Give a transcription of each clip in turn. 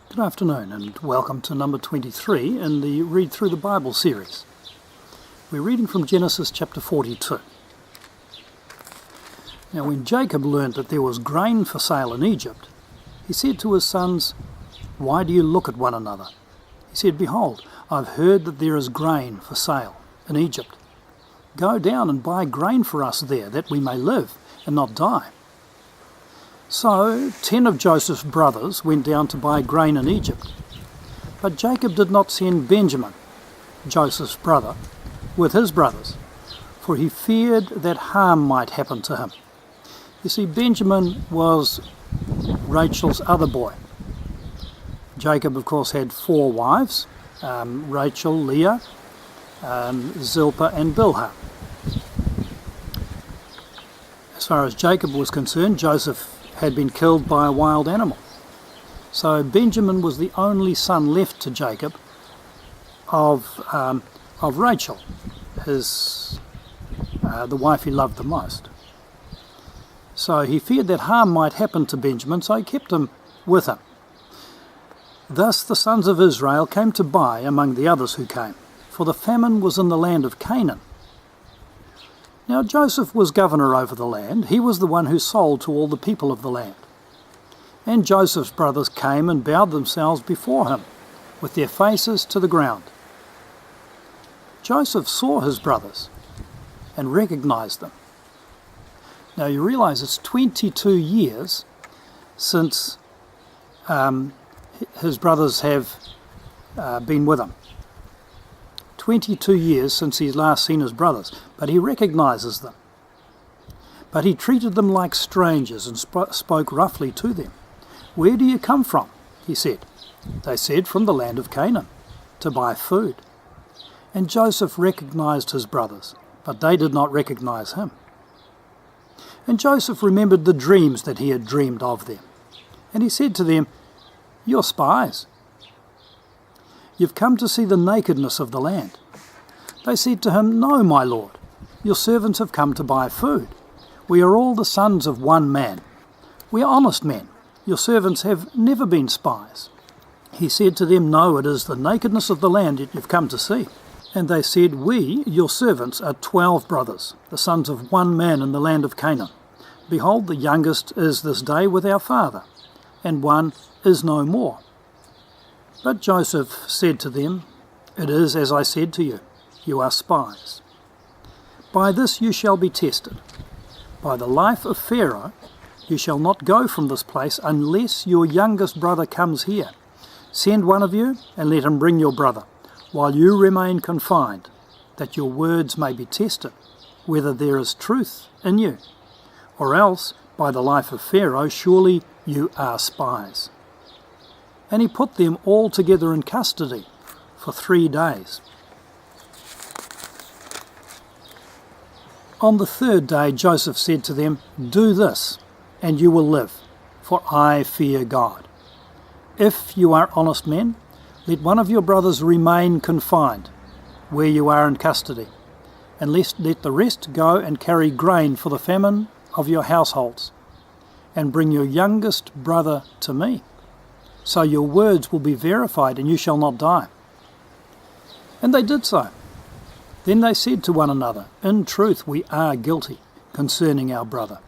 Good afternoon and welcome to number 23 in the Read Through the Bible series. We're reading from Genesis chapter 42. Now when Jacob learned that there was grain for sale in Egypt, he said to his sons, "Why do you look at one another?" He said, "Behold, I've heard that there is grain for sale in Egypt. Go down and buy grain for us there, that we may live and not die." So 10 of Joseph's brothers went down to buy grain in Egypt. But Jacob did not send Benjamin, Joseph's brother, with his brothers, for he feared that harm might happen to him. You see, Benjamin was Rachel's other boy. Jacob, of course, had 4 wives, Rachel, Leah, Zilpah and Bilhah. As far as Jacob was concerned, Joseph had been killed by a wild animal. So Benjamin was the only son left to Jacob of Rachel, the wife he loved the most. So he feared that harm might happen to Benjamin, so he kept him with him. Thus the sons of Israel came to buy among the others who came, for the famine was in the land of Canaan. Now Joseph was governor over the land. He was the one who sold to all the people of the land. And Joseph's brothers came and bowed themselves before him, with their faces to the ground. Joseph saw his brothers and recognized them. Now you realize it's 22 years since his brothers have been with him. 22 years since he's last seen his brothers, but he recognizes them. But he treated them like strangers and spoke roughly to them. "Where do you come from?" he said. They said, "From the land of Canaan, to buy food." And Joseph recognized his brothers, but they did not recognize him. And Joseph remembered the dreams that he had dreamed of them. And he said to them, "You're spies. You've come to see the nakedness of the land." They said to him, "No, my lord, your servants have come to buy food. We are all the sons of one man. We are honest men. Your servants have never been spies." He said to them, "No, it is the nakedness of the land that you've come to see." And they said, "We, your servants, are 12 brothers, the sons of one man in the land of Canaan. Behold, the youngest is this day with our father, and one is no more." But Joseph said to them, "It is as I said to you, you are spies. By this you shall be tested. By the life of Pharaoh you shall not go from this place unless your youngest brother comes here. Send one of you and let him bring your brother, while you remain confined, that your words may be tested, whether there is truth in you. Or else, by the life of Pharaoh, surely you are spies." And he put them all together in custody for 3 days. On the 3rd day Joseph said to them, "Do this, and you will live, for I fear God. If you are honest men, let one of your brothers remain confined where you are in custody, and let the rest go and carry grain for the famine of your households, and bring your youngest brother to me. So your words will be verified, and you shall not die." And they did so. Then they said to one another, "In truth we are guilty concerning our brother,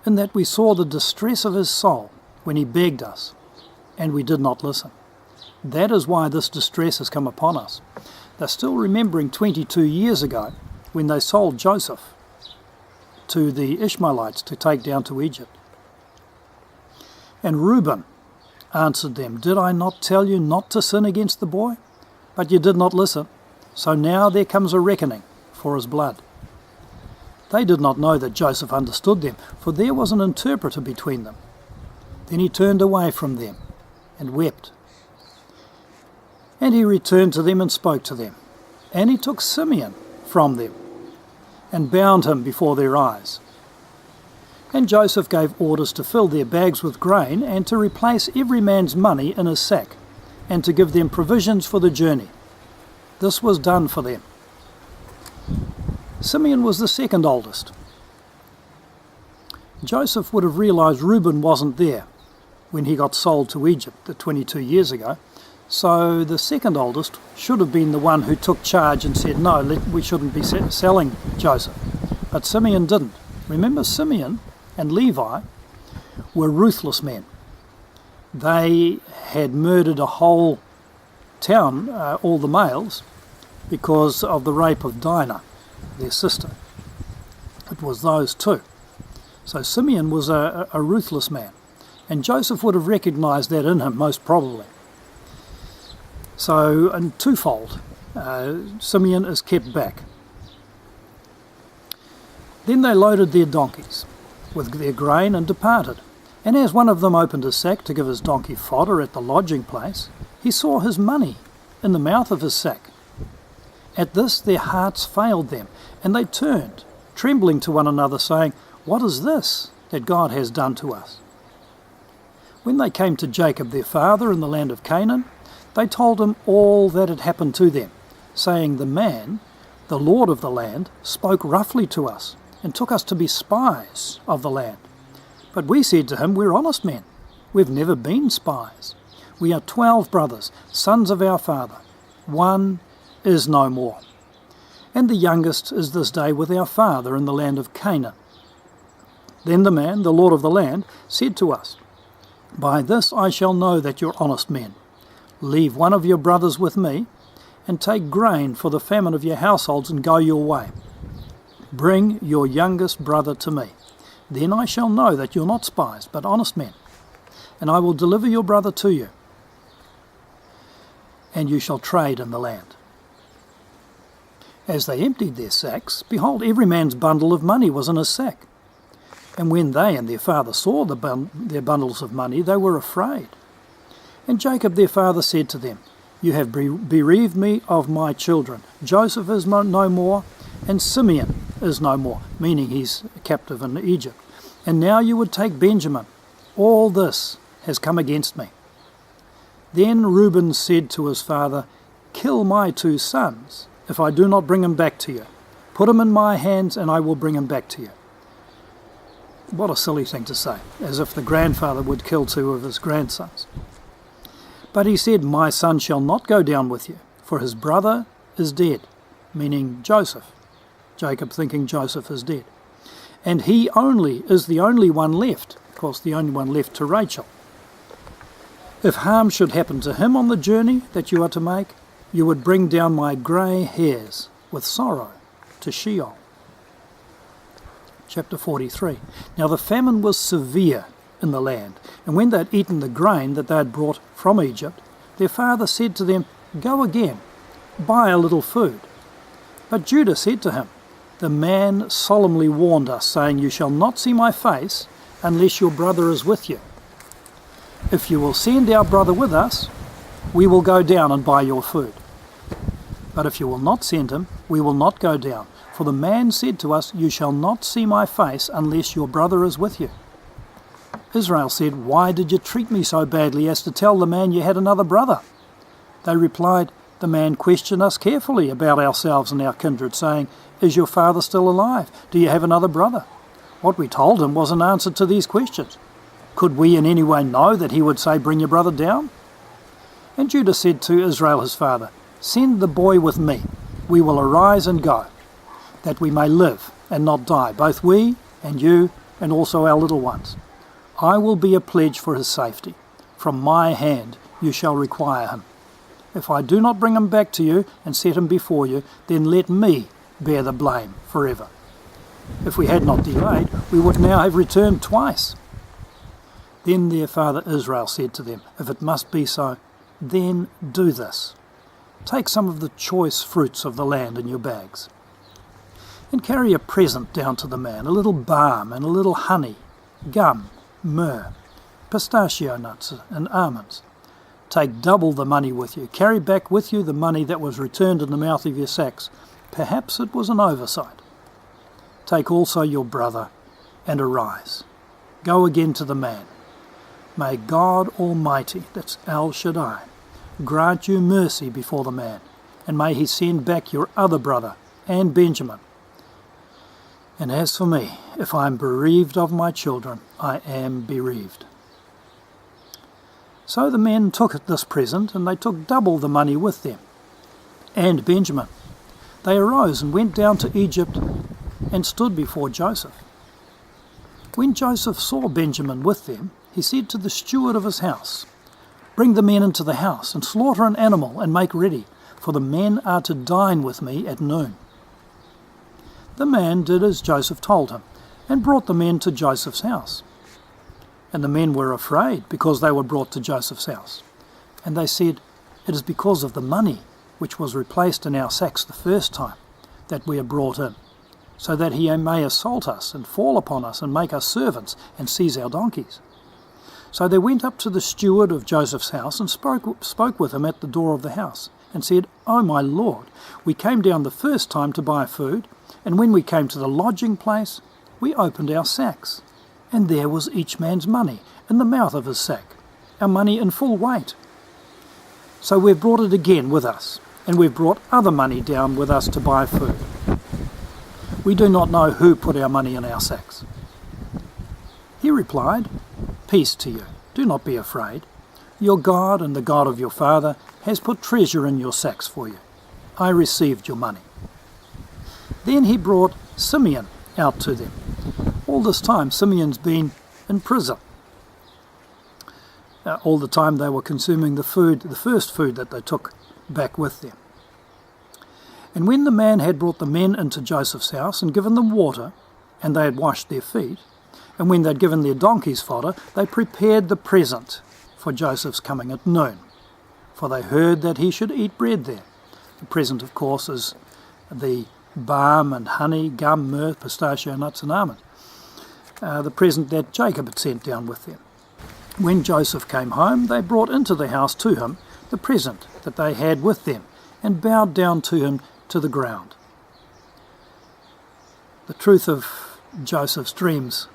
in that we saw the distress of his soul when he begged us, and we did not listen. That is why this distress has come upon us." They're still remembering 22 years ago when they sold Joseph to the Ishmaelites to take down to Egypt. And Reuben answered them, "Did I not tell you not to sin against the boy? But you did not listen. So now there comes a reckoning for his blood." They did not know that Joseph understood them, for there was an interpreter between them. Then he turned away from them and wept. And he returned to them and spoke to them. And he took Simeon from them and bound him before their eyes. And Joseph gave orders to fill their bags with grain, and to replace every man's money in his sack, and to give them provisions for the journey. This was done for them. Simeon was the second oldest. Joseph would have realized Reuben wasn't there when he got sold to Egypt 22 years ago. So the second oldest should have been the one who took charge and said, no, we shouldn't be selling Joseph. But Simeon didn't. Remember, Simeon and Levi were ruthless men. They had murdered a whole town, all the males, because of the rape of Dinah, their sister. It was those two. So Simeon was a ruthless man, and Joseph would have recognised that in him, most probably. So, and twofold, Simeon is kept back. Then they loaded their donkeys with their grain and departed. And as one of them opened his sack to give his donkey fodder at the lodging place, he saw his money in the mouth of his sack. At this their hearts failed them, and they turned, trembling to one another, saying, "What is this that God has done to us?" When they came to Jacob their father in the land of Canaan, they told him all that had happened to them, saying, "The man, the lord of the land, spoke roughly to us, and took us to be spies of the land. But we said to him, 'We're honest men. We've never been spies. We are 12 brothers, sons of our father. One is no more. And the youngest is this day with our father in the land of Canaan.' Then the man, the lord of the land, said to us, 'By this I shall know that you're honest men. Leave one of your brothers with me, and take grain for the famine of your households, and go your way. Bring your youngest brother to me. Then I shall know that you're not spies, but honest men. And I will deliver your brother to you, and you shall trade in the land.' As they emptied their sacks, behold, every man's bundle of money was in his sack. And when they and their father saw their bundles of money, they were afraid. And Jacob their father said to them, 'You have bereaved me of my children. Joseph is no more, and Simeon is no more,' meaning he's a captive in Egypt. 'And now you would take Benjamin. All this has come against me.' Then Reuben said to his father, 'Kill my 2 sons, if I do not bring him back to you. Put him in my hands, and I will bring him back to you.'" What a silly thing to say, as if the grandfather would kill 2 of his grandsons. But he said, "My son shall not go down with you, for his brother is dead," meaning Joseph. Jacob thinking Joseph is dead. "And he only is the only one left," of course the only one left to Rachel. "If harm should happen to him on the journey that you are to make, you would bring down my grey hairs with sorrow to Sheol." Chapter 43. Now the famine was severe in the land, and when they had eaten the grain that they had brought from Egypt, their father said to them, "Go again, buy a little food." But Judah said to him, "The man solemnly warned us, saying, 'You shall not see my face unless your brother is with you. If you will send our brother with us, we will go down and buy your food. But if you will not send him, we will not go down. For the man said to us, "You shall not see my face unless your brother is with you." Israel said, "Why did you treat me so badly as to tell the man you had another brother?" They replied, "The man questioned us carefully about ourselves and our kindred, saying, 'Is your father still alive? Do you have another brother?' What we told him was an answer to these questions. Could we in any way know that he would say, 'Bring your brother down'?" And Judah said to Israel his father, "Send the boy with me. We will arise and go, that we may live and not die, both we and you and also our little ones. I will be a pledge for his safety. From my hand you shall require him. If I do not bring him back to you and set him before you, then let me bear the blame forever. If we had not delayed, we would now have returned twice." Then their father Israel said to them, "If it must be so, then do this. Take some of the choice fruits of the land in your bags, and carry a present down to the man, a little balm and a little honey, gum, myrrh, pistachio nuts and almonds. Take double the money with you. Carry back with you the money that was returned in the mouth of your sacks. Perhaps it was an oversight. Take also your brother and arise. Go again to the man. May God Almighty," that's El Shaddai, "grant you mercy before the man, and may he send back your other brother and Benjamin. And as for me, if I am bereaved of my children, I am bereaved." So the men took this present, and they took double the money with them, and Benjamin. They arose and went down to Egypt and stood before Joseph. When Joseph saw Benjamin with them, he said to the steward of his house, "Bring the men into the house, and slaughter an animal, and make ready, for the men are to dine with me at noon." The man did as Joseph told him, and brought the men to Joseph's house. And the men were afraid, because they were brought to Joseph's house. And they said, "It is because of the money which was replaced in our sacks the first time that we are brought in, so that he may assault us and fall upon us and make us servants and seize our donkeys." So they went up to the steward of Joseph's house and spoke with him at the door of the house, and said, "O my lord, we came down the first time to buy food, and when we came to the lodging place, we opened our sacks, and there was each man's money in the mouth of his sack, our money in full weight. So we've brought it again with us, and we've brought other money down with us to buy food. We do not know who put our money in our sacks." He replied, "Peace to you, do not be afraid. Your God and the God of your father has put treasure in your sacks for you. I received your money." Then he brought Simeon out to them. All this time Simeon's been in prison. All the time they were consuming the first food that they took back with them. And when the man had brought the men into Joseph's house and given them water, and they had washed their feet, and when they'd given their donkeys fodder, they prepared the present for Joseph's coming at noon, for they heard that he should eat bread there. The present, of course, is the balm and honey, gum, myrrh, pistachio nuts and almonds, the present that Jacob had sent down with them. When Joseph came home, they brought into the house to him the present that they had with them, and bowed down to him to the ground. The truth of Joseph's dreams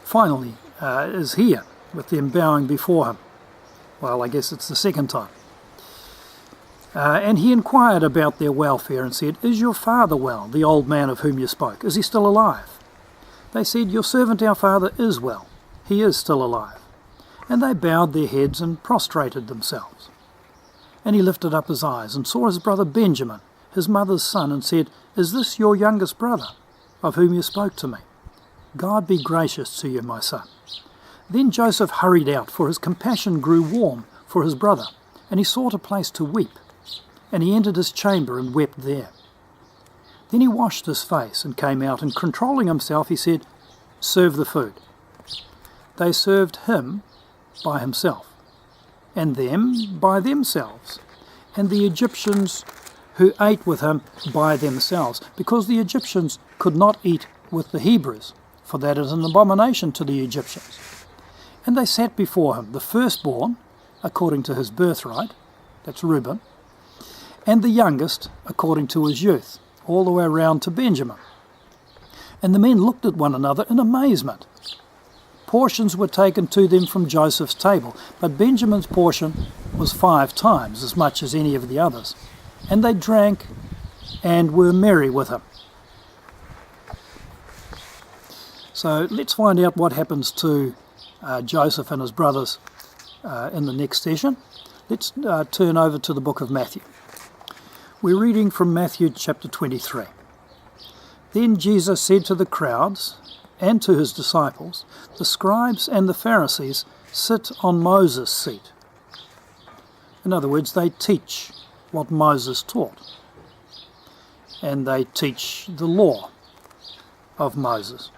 finally is here, with them bowing before him. Well, I guess it's the second time. And he inquired about their welfare and said, "Is your father well, the old man of whom you spoke? Is he still alive?" They said, "Your servant our father is well. He is still alive." And they bowed their heads and prostrated themselves. And he lifted up his eyes and saw his brother Benjamin, his mother's son, and said, "Is this your youngest brother, of whom you spoke to me? God be gracious to you, my son." Then Joseph hurried out, for his compassion grew warm for his brother, and he sought a place to weep. And he entered his chamber and wept there. Then he washed his face and came out, and controlling himself, he said, "Serve the food." They served him by himself, and them by themselves, and the Egyptians who ate with him by themselves, because the Egyptians could not eat with the Hebrews, for that is an abomination to the Egyptians. And they sat before him, the firstborn, according to his birthright, that's Reuben, and the youngest, according to his youth, all the way around to Benjamin. And the men looked at one another in amazement. Portions were taken to them from Joseph's table, but Benjamin's portion was 5 times as much as any of the others. And they drank and were merry with him. So let's find out what happens to Joseph and his brothers in the next session. Let's turn over to the book of Matthew. We're reading from Matthew chapter 23. Then Jesus said to the crowds and to his disciples, "The scribes and the Pharisees sit on Moses' seat." In other words, they teach what Moses taught, and they teach the law of Moses.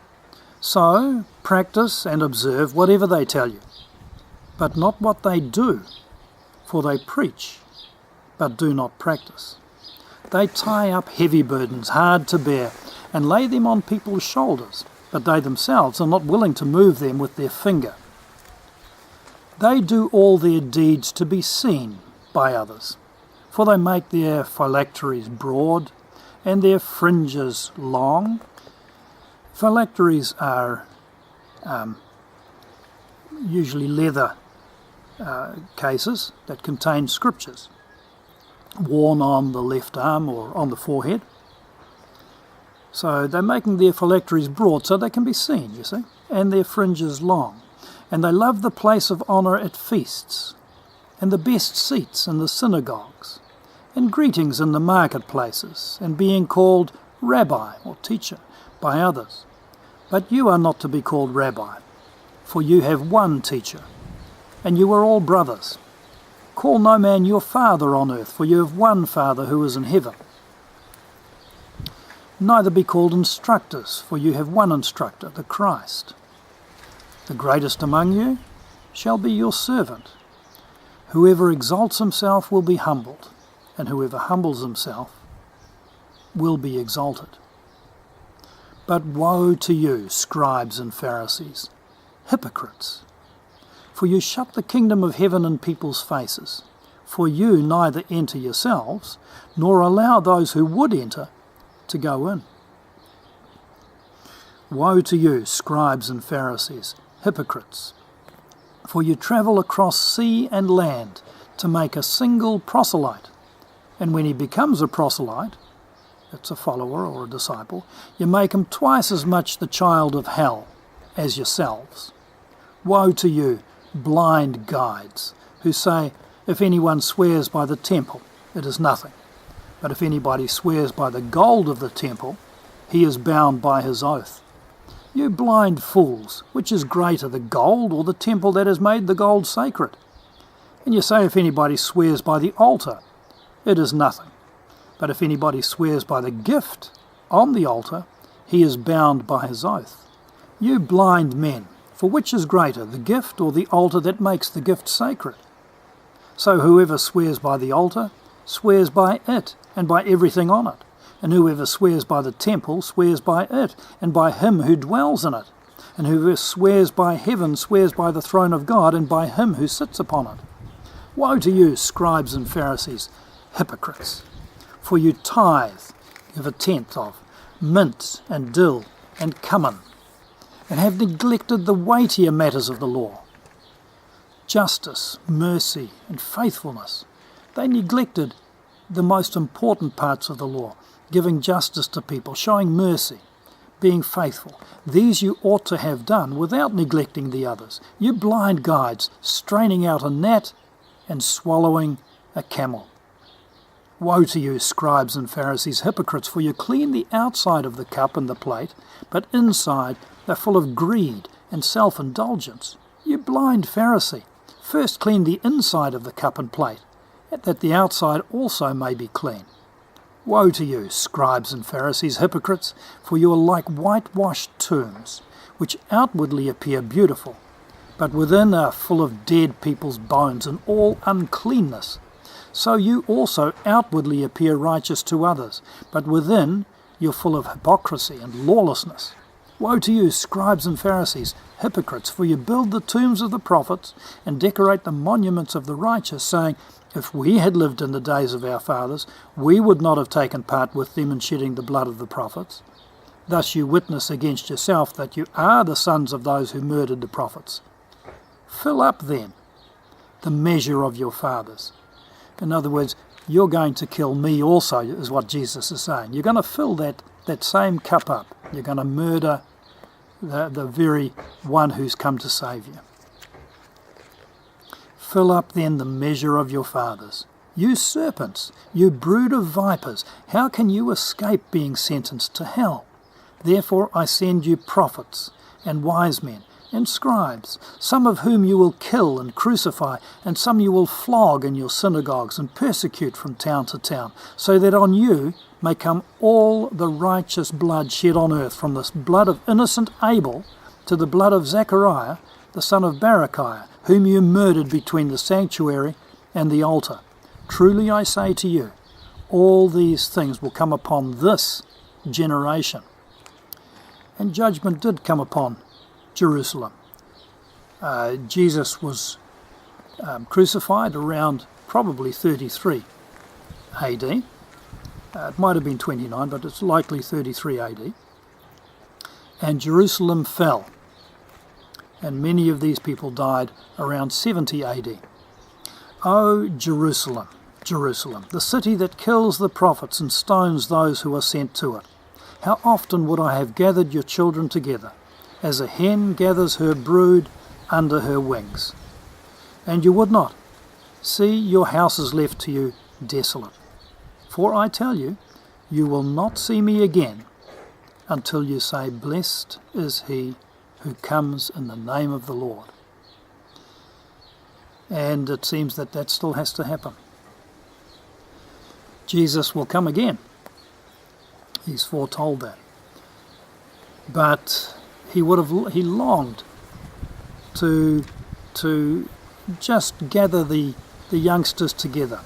So practice and observe whatever they tell you, but not what they do, for they preach, but do not practice. They tie up heavy burdens, hard to bear, and lay them on people's shoulders, but they themselves are not willing to move them with their finger. They do all their deeds to be seen by others, for they make their phylacteries broad and their fringes long. Phylacteries are usually leather cases that contain scriptures, worn on the left arm or on the forehead. So they're making their phylacteries broad so they can be seen, you see, and their fringes long. And they love the place of honour at feasts, and the best seats in the synagogues, and greetings in the marketplaces, and being called Rabbi, or teacher, by others. But you are not to be called Rabbi, for you have one teacher, and you are all brothers. Call no man your father on earth, for you have one Father who is in heaven. Neither be called instructors, for you have one instructor, the Christ. The greatest among you shall be your servant. Whoever exalts himself will be humbled, and whoever humbles himself will be exalted. But woe to you, scribes and Pharisees, hypocrites! For you shut the kingdom of heaven in people's faces. For you neither enter yourselves, nor allow those who would enter to go in. Woe to you, scribes and Pharisees, hypocrites! For you travel across sea and land to make a single proselyte, and when he becomes a proselyte, that's a follower or a disciple, you make him twice as much the child of hell as yourselves. Woe to you, blind guides, who say, if anyone swears by the temple, it is nothing. But if anybody swears by the gold of the temple, he is bound by his oath. You blind fools, which is greater, the gold or the temple that has made the gold sacred? And you say if anybody swears by the altar, it is nothing. But if anybody swears by the gift on the altar, he is bound by his oath. You blind men, for which is greater, the gift or the altar that makes the gift sacred? So whoever swears by the altar swears by it and by everything on it. And whoever swears by the temple swears by it and by him who dwells in it. And whoever swears by heaven swears by the throne of God and by him who sits upon it. Woe to you, scribes and Pharisees, hypocrites! For you tithe, give a tenth of mint and dill and cumin, and have neglected the weightier matters of the law, justice, mercy, and faithfulness. They neglected the most important parts of the law, giving justice to people, showing mercy, being faithful. These you ought to have done without neglecting the others. You blind guides, straining out a gnat and swallowing a camel. Woe to you, scribes and Pharisees, hypocrites, for you clean the outside of the cup and the plate, but inside they're full of greed and self-indulgence. You blind Pharisee, first clean the inside of the cup and plate, that the outside also may be clean. Woe to you, scribes and Pharisees, hypocrites, for you are like whitewashed tombs, which outwardly appear beautiful, but within are full of dead people's bones and all uncleanness. So you also outwardly appear righteous to others, but within you're full of hypocrisy and lawlessness. Woe to you, scribes and Pharisees, hypocrites, for you build the tombs of the prophets and decorate the monuments of the righteous, saying, if we had lived in the days of our fathers, we would not have taken part with them in shedding the blood of the prophets. Thus you witness against yourself that you are the sons of those who murdered the prophets. Fill up, then, the measure of your fathers. In other words, you're going to kill me also, is what Jesus is saying. You're going to fill that same cup up. You're going to murder the very one who's come to save you. Fill up then the measure of your fathers. You serpents, you brood of vipers, how can you escape being sentenced to hell? Therefore I send you prophets and wise men and scribes, some of whom you will kill and crucify, and some you will flog in your synagogues and persecute from town to town, so that on you may come all the righteous blood shed on earth, from the blood of innocent Abel to the blood of Zechariah, the son of Berechiah, whom you murdered between the sanctuary and the altar. Truly I say to you, all these things will come upon this generation. And judgment did come upon Jerusalem. Jesus was crucified around probably 33 AD. It might have been 29, but it's likely 33 AD. And Jerusalem fell. And many of these people died around 70 AD. O Jerusalem, Jerusalem, the city that kills the prophets and stones those who are sent to it. How often would I have gathered your children together, as a hen gathers her brood under her wings. And you would not. See, your house is left to you desolate. For I tell you, you will not see me again until you say, Blessed is he who comes in the name of the Lord. And it seems that that still has to happen. Jesus will come again. He's foretold that. But he longed to just gather the youngsters together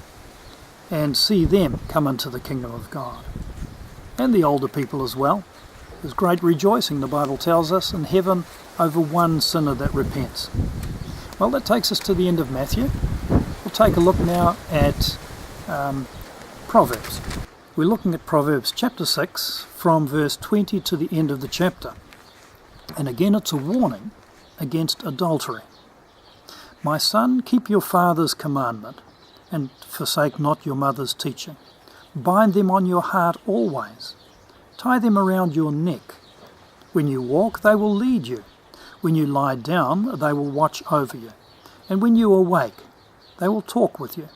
and see them come into the kingdom of God. And the older people as well. There's great rejoicing, the Bible tells us, in heaven over one sinner that repents. Well, that takes us to the end of Matthew. We'll take a look now at Proverbs. We're looking at Proverbs chapter 6 from verse 20 to the end of the chapter. And again, it's a warning against adultery. My son, keep your father's commandment, and forsake not your mother's teaching. Bind them on your heart always. Tie them around your neck. When you walk, they will lead you. When you lie down, they will watch over you. And when you awake, they will talk with you.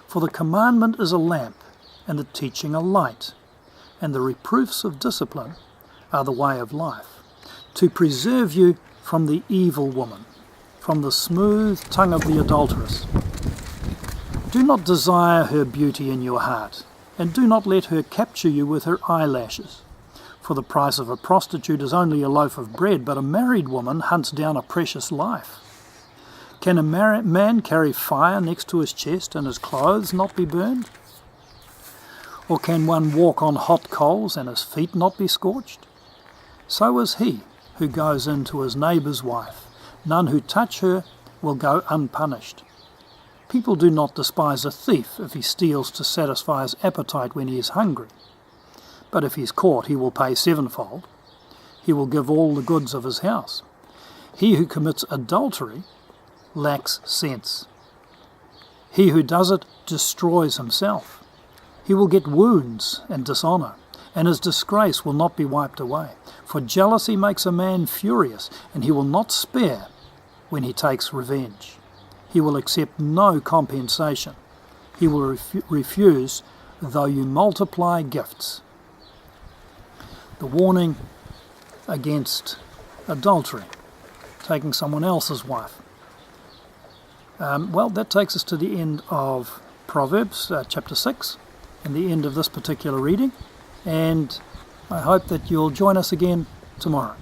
For the commandment is a lamp, and the teaching a light, and the reproofs of discipline are the way of life, to preserve you from the evil woman, from the smooth tongue of the adulteress. Do not desire her beauty in your heart, and do not let her capture you with her eyelashes. For the price of a prostitute is only a loaf of bread, but a married woman hunts down a precious life. Can a man carry fire next to his chest and his clothes not be burned? Or can one walk on hot coals and his feet not be scorched? So is he who goes in to his neighbour's wife. None who touch her will go unpunished. People do not despise a thief if he steals to satisfy his appetite when he is hungry. But if he is caught, he will pay sevenfold. He will give all the goods of his house. He who commits adultery lacks sense. He who does it destroys himself. He will get wounds and dishonour, and his disgrace will not be wiped away. For jealousy makes a man furious, and he will not spare when he takes revenge. He will accept no compensation. He will refuse, though you multiply gifts. The warning against adultery, taking someone else's wife. Well, that takes us to the end of Proverbs chapter 6 and the end of this particular reading. And I hope that you'll join us again tomorrow.